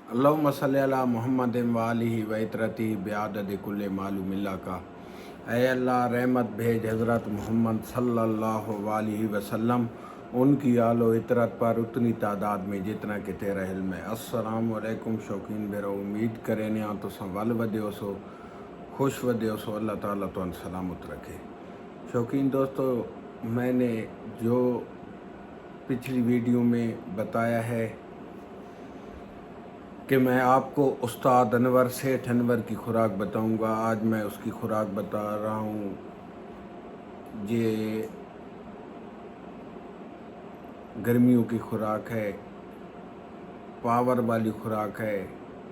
اللہم صلی علی محمد و آلہ و اطرتی بعدد کل معلوم اللہ کا۔ اے اللہ رحمت بھیج حضرت محمد صلی اللہ علیہ وسلم، ان کی آل و اطرت پر اتنی تعداد میں جتنا کہ تیرا علم ہے۔ السلام علیکم شوقین بیرو، امید کریں نیاں تو ول ودیو سو خوش ودیو سو، اللہ تعالیٰ تو ان سلامت رکھے۔ شوقین دوستو، میں نے جو پچھلی ویڈیو میں بتایا ہے کہ میں آپ کو استاد انور سیٹھ انور کی خوراک بتاؤں گا، آج میں اس کی خوراک بتا رہا ہوں۔ یہ گرمیوں کی خوراک ہے، پاور والی خوراک ہے،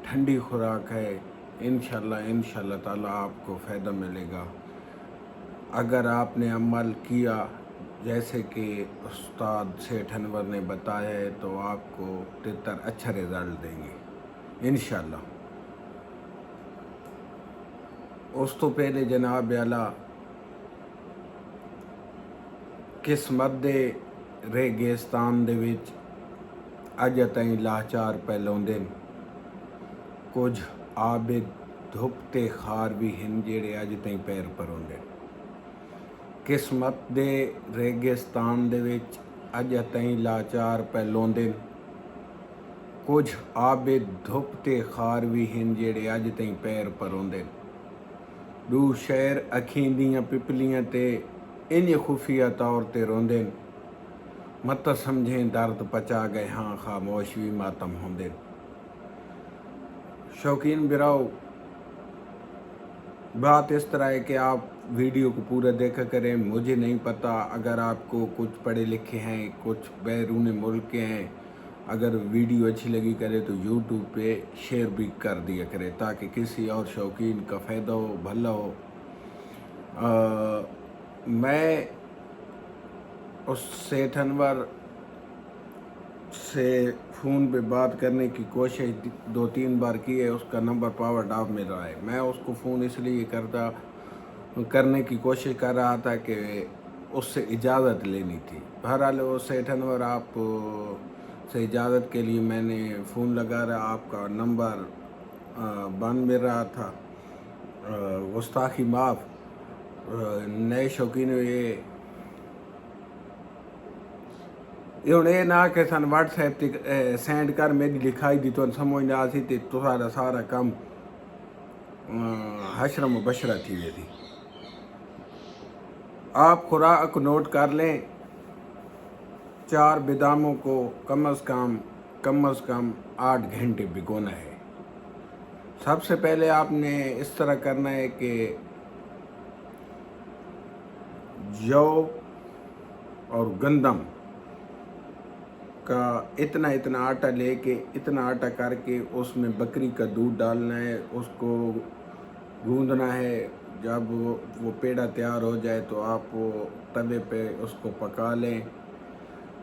ٹھنڈی خوراک ہے۔ انشاءاللہ تعالیٰ آپ کو فائدہ ملے گا اگر آپ نے عمل کیا جیسے کہ استاد سیٹھ انور نے بتایا ہے، تو آپ کو اچھا رزلٹ دیں گے انشاءاللہ۔ اس تو پہلے جناب اعلیٰ قسمت دے ریگستان دے وچ اج تائیں لاچار پہ لوندے، کچھ عابد دھپ تے خار بھی ہن جڑے اج تائیں پیر پروندے۔ قسمت دے ریگستان دے وچ اج تائیں لاچار پہ لوندے، کچھ عابد دھپ تے خار بھی ہن جڑے اج تائیں پیر پروندے۔ دو شہر اکھیں دیاں پپلیاں تے انج خفیہ طور تے روندے، مت سمجھیں درد پچا گئے ہاں خاموش بھی ماتم ہوندے۔ شوقین براؤ، بات اس طرح ہے کہ آپ ویڈیو کو پورا دیکھا کریں۔ مجھے نہیں پتہ، اگر آپ کو کچھ پڑھے لکھے ہیں، کچھ بیرون ملک کے ہیں، اگر ویڈیو اچھی لگی کرے تو یوٹیوب پہ شیئر بھی کر دیا کرے تاکہ کسی اور شوقین کا فائدہ ہو، بھلا ہو۔ میں اس سیٹھ انور سے فون پہ بات کرنے کی کوشش 2-3 بار کی ہے، اس کا نمبر پاور آف مل رہا ہے۔ میں اس کو فون اس لیے کرنے کی کوشش کر رہا تھا کہ اس سے اجازت لینی تھی۔ بہرحال وہ سیٹھ انور آپ سے اجازت کے لیے میں نے فون لگا رہا، آپ کا نمبر بند مل رہا تھا۔ گستاخی معاف، نئے شوقین یہ نہ کہ سن واٹس ایپ تے سینڈ کر میری لکھائی دی تو سمجھ نہ آسی تے تساڑا سارا کم حشر مبشرہ تھی وے تھی۔ آپ خوراک نوٹ کر لیں، 4 باداموں کو کم از کم 8 گھنٹے بھگونا ہے۔ سب سے پہلے آپ نے اس طرح کرنا ہے کہ جو اور گندم کا اتنا آٹا لے کے، اتنا آٹا کر کے اس میں بکری کا دودھ ڈالنا ہے، اس کو گوندنا ہے۔ جب وہ پیڑا تیار ہو جائے تو آپ وہ توے پہ اس کو پکا لیں۔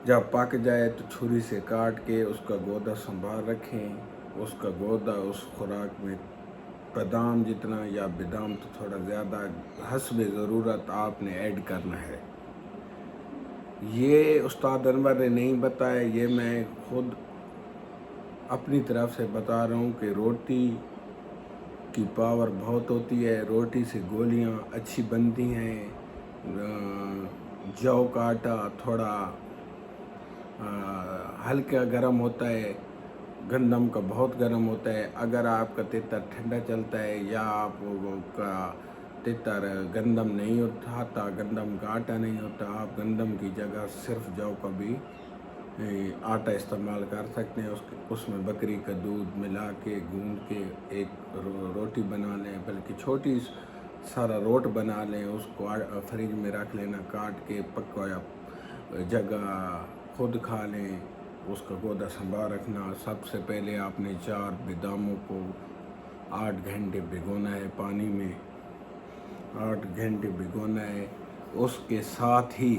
جب پک جائے تو چھری سے کاٹ کے اس کا گودا سنبھال رکھیں۔ اس کا گودا اس خوراک میں بادام جتنا یا بادام تو تھوڑا زیادہ حسب ضرورت آپ نے ایڈ کرنا ہے۔ یہ استاد انور نے نہیں بتایا، یہ میں خود اپنی طرف سے بتا رہا ہوں کہ روٹی کی پاور بہت ہوتی ہے، روٹی سے گولیاں اچھی بنتی ہیں۔ جو کا آٹا تھوڑا ہلکا گرم ہوتا ہے، گندم کا بہت گرم ہوتا ہے۔ اگر آپ کا تیتر ٹھنڈا چلتا ہے یا آپ کا تیتر گندم نہیں ہوتا، گندم کا آٹا نہیں ہوتا، آپ گندم کی جگہ صرف جو کا بھی آٹا استعمال کر سکتے ہیں۔ اس میں بکری کا دودھ ملا کے گوندھ کے ایک روٹی بنا لیں، بلکہ چھوٹی سارا روٹ بنا لیں، اس کو فریج میں رکھ لینا، کاٹ کے پکایا جگہ خود کھا لیں۔ اس کا گودا سنبھال رکھنا۔ سب سے پہلے آپ نے 4 باداموں کو 8 گھنٹے بھگونا ہے پانی میں، 8 گھنٹے بھگونا ہے۔ اس کے ساتھ ہی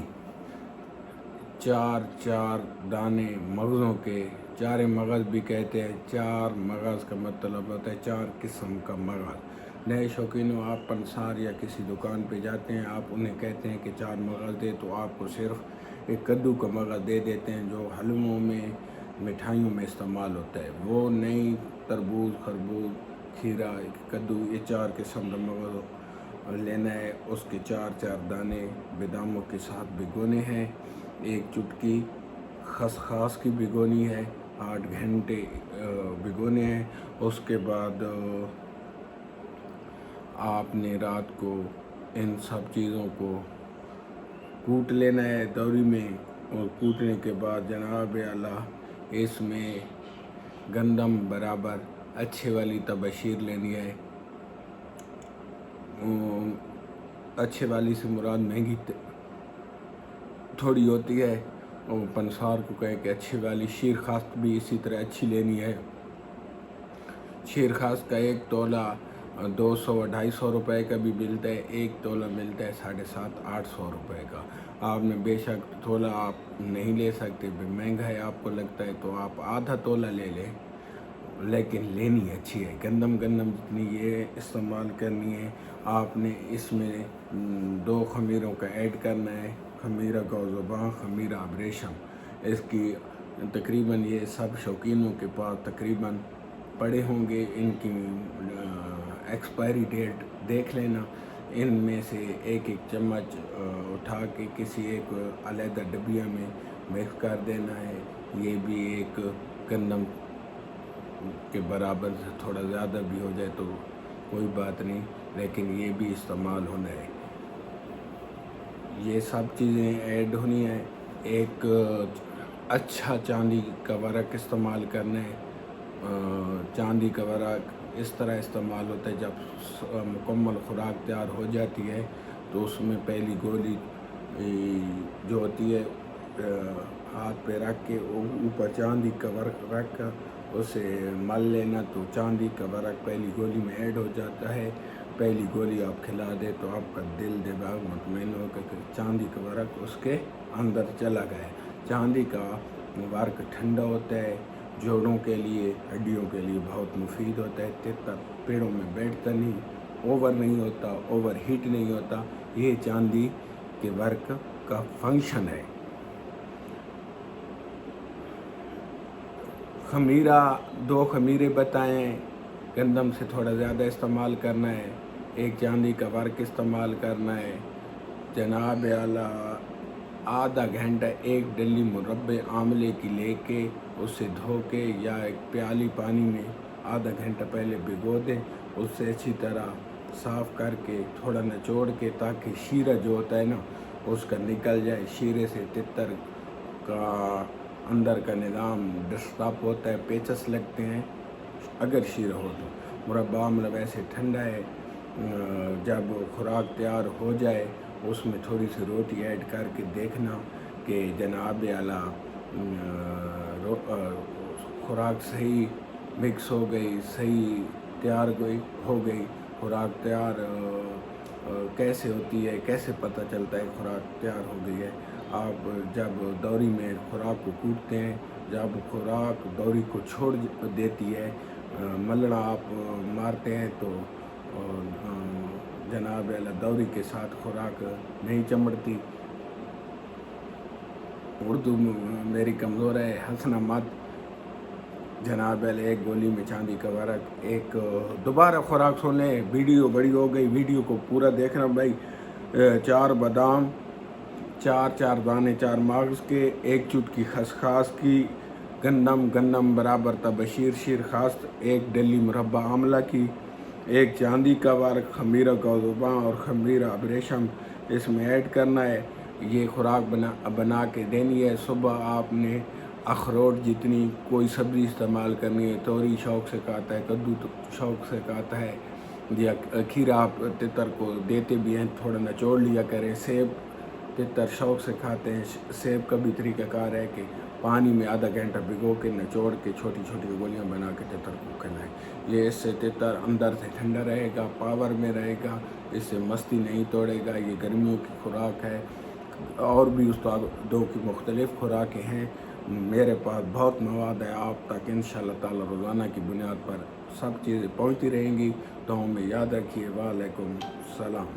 4 دانے مغزوں کے، 4 مغز بھی کہتے ہیں۔ 4 مغز کا مطلب ہوتا ہے 4 قسم کا مغز۔ نئے شوقینوں، آپ پنسار یا کسی دکان پہ جاتے ہیں، آپ انہیں کہتے ہیں کہ 4 مغز دے تو آپ کو صرف ایک کدو کا مغز دے دیتے ہیں جو حلووں میں، مٹھائیوں میں استعمال ہوتا ہے۔ وہ نہیں तरबूज, खरबूज, खीरा, कद्दू, ये 4 किस्म का मगज़ लेना है। उसके 4-4 दाने बादामों के साथ भिगोने हैं। 1 चुटकी खसखस की भिगोनी है, 8 घंटे भिगोने हैं। उसके बाद आपने रात को इन सब चीज़ों को कूट लेना है दौरी में, और कूटने के बाद जनाब आला इसमें गंदम बराबर अच्छे वाली तबशीर लेनी है। अच्छे वाली से मुराद महंगी थोड़ी होती है, और पंसार को कहे कि अच्छी वाली। शीर खास भी इसी तरह अच्छी लेनी है। शीर खास का 1 तोला 200-250 रुपए का भी मिलता है, 1 तोला मिलता है 750-800 रुपए का। आपने बेशक तोला आप नहीं ले सकते, महंगा है आपको लगता है तो आप आधा तोला ले लें, लेकिन लेनी अच्छी है। गंदम जितनी ये इस्तेमाल करनी है। आपने इसमें 2 खमीरों का ऐड करना है, खमीरा गौज़ुबान, खमीरा अबरेशम। इसकी तकरीबन ये सब शौकीनों के पास तकरीबन पड़े होंगे। इनकी एक्सपायरी डेट देख लेना। इनमें से एक चम्मच उठा के किसी एक अलग डबिया में मिक्स कर देना है। ये भी एक गंदम के बराबर से थोड़ा ज़्यादा भी हो जाए तो कोई बात नहीं, लेकिन ये भी इस्तेमाल होना है। ये सब चीज़ें ऐड होनी है। एक अच्छा चांदी का वरक इस्तेमाल करना है। चांदी का वरक इस तरह इस्तेमाल होता है, जब मुकम्मल खुराक तैयार हो जाती है तो उसमें पहली गोली जो होती है हाथ पे रख के ऊपर चांदी का वरक रख कर उसे मल लेना, तो चांदी का वरक पहली गोली में ऐड हो जाता है। पहली गोली आप खिला दे तो आपका दिल दिमाग मुतमईन होकर कि चांदी का वरक उसके अंदर चला गया। चांदी का वरक ठंडा होता है, जोड़ों के लिए, हड्डियों के लिए बहुत मुफीद होता है। तितर पेड़ों में बैठता नहीं, ओवर नहीं होता, ओवर हीट नहीं होता। ये चांदी के वर्क का फंक्शन है। खमीरा 2 खमीरे बताएं, गंदम से थोड़ा ज़्यादा इस्तेमाल करना है। 1 चांदी का वर्क इस्तेमाल करना है। जनाब आला आधा घंटा 1 डली मुरब्बे आंवले की लेके उसे धो के या एक प्याली पानी में आधा घंटा पहले भिगो दें। उससे अच्छी तरह साफ़ करके थोड़ा निचोड़ के, ताकि शीरा जो होता है ना उसका निकल जाए। शीरे से तितर का अंदर का निज़ाम डिस्टर्ब होता है, पेचस लगते हैं अगर शीरा हो तो। मुरब्बा मतलब ऐसे ठंडा है। जब खुराक तैयार हो जाए उसमें थोड़ी सी रोटी ऐड करके देखना कि जनाब आला खुराक सही मिक्स हो गई, सही तैयार हो गई। खुराक तैयार कैसे होती है, कैसे पता चलता है खुराक तैयार हो गई है? आप जब दौरी में खुराक को कूटते हैं, जब खुराक दौरी को छोड़ देती है, मलड़ा आप मारते हैं तो जनाब अल्लाह दौरी के साथ खुराक नहीं चमड़ती। उर्दू मेरी कमज़ोर है, हंसना मत। जनाब अल्लाह 1 गोली में चांदी का वरक, एक दोबारा खुराक सुन लें। वीडियो बड़ी हो गई, वीडियो को पूरा देखना भाई। 4 बादाम, 4 दाने 4 मगज़ के, 1 चुटकी खसखस की, गंदम बराबर तबशीर शीर खास, 1 डली मुरब्बा आंवला की, 1 चांदी का वर्क, खमीरा गौज़ुबान और खमीरा अबरेशम इसमें ऐड करना है। ये खुराक बना के देनी है। सुबह आपने अखरोट जितनी कोई सब्ज़ी इस्तेमाल करनी है। तोरी शौक़ से खाता है, कद्दू तो शौक़ से खाता है, या खीरा आप तितर को देते भी हैं, थोड़ा निचोड़ लिया करें। सेब तितर शौक़ से खाते हैं। सेब का भी तरीक़ाकार है कि पानी में आधा घंटा भिगो के निचोड़ के छोटी छोटी गोलियां बना के तितर को खिलाएं। ये इससे तितर अंदर से ठंडा रहेगा, पावर में रहेगा, इससे मस्ती नहीं तोड़ेगा। ये गर्मियों की खुराक है। और भी उस्तादों की मुख्तलिफ़ खुराकें हैं। मेरे पास बहुत मवाद है, आप तक इंशाअल्लाह ताला रोज़ाना की बुनियाद पर सब चीज़ें पहुँचती रहेंगी। तो हमें याद रखिए। वालेकुम सलाम।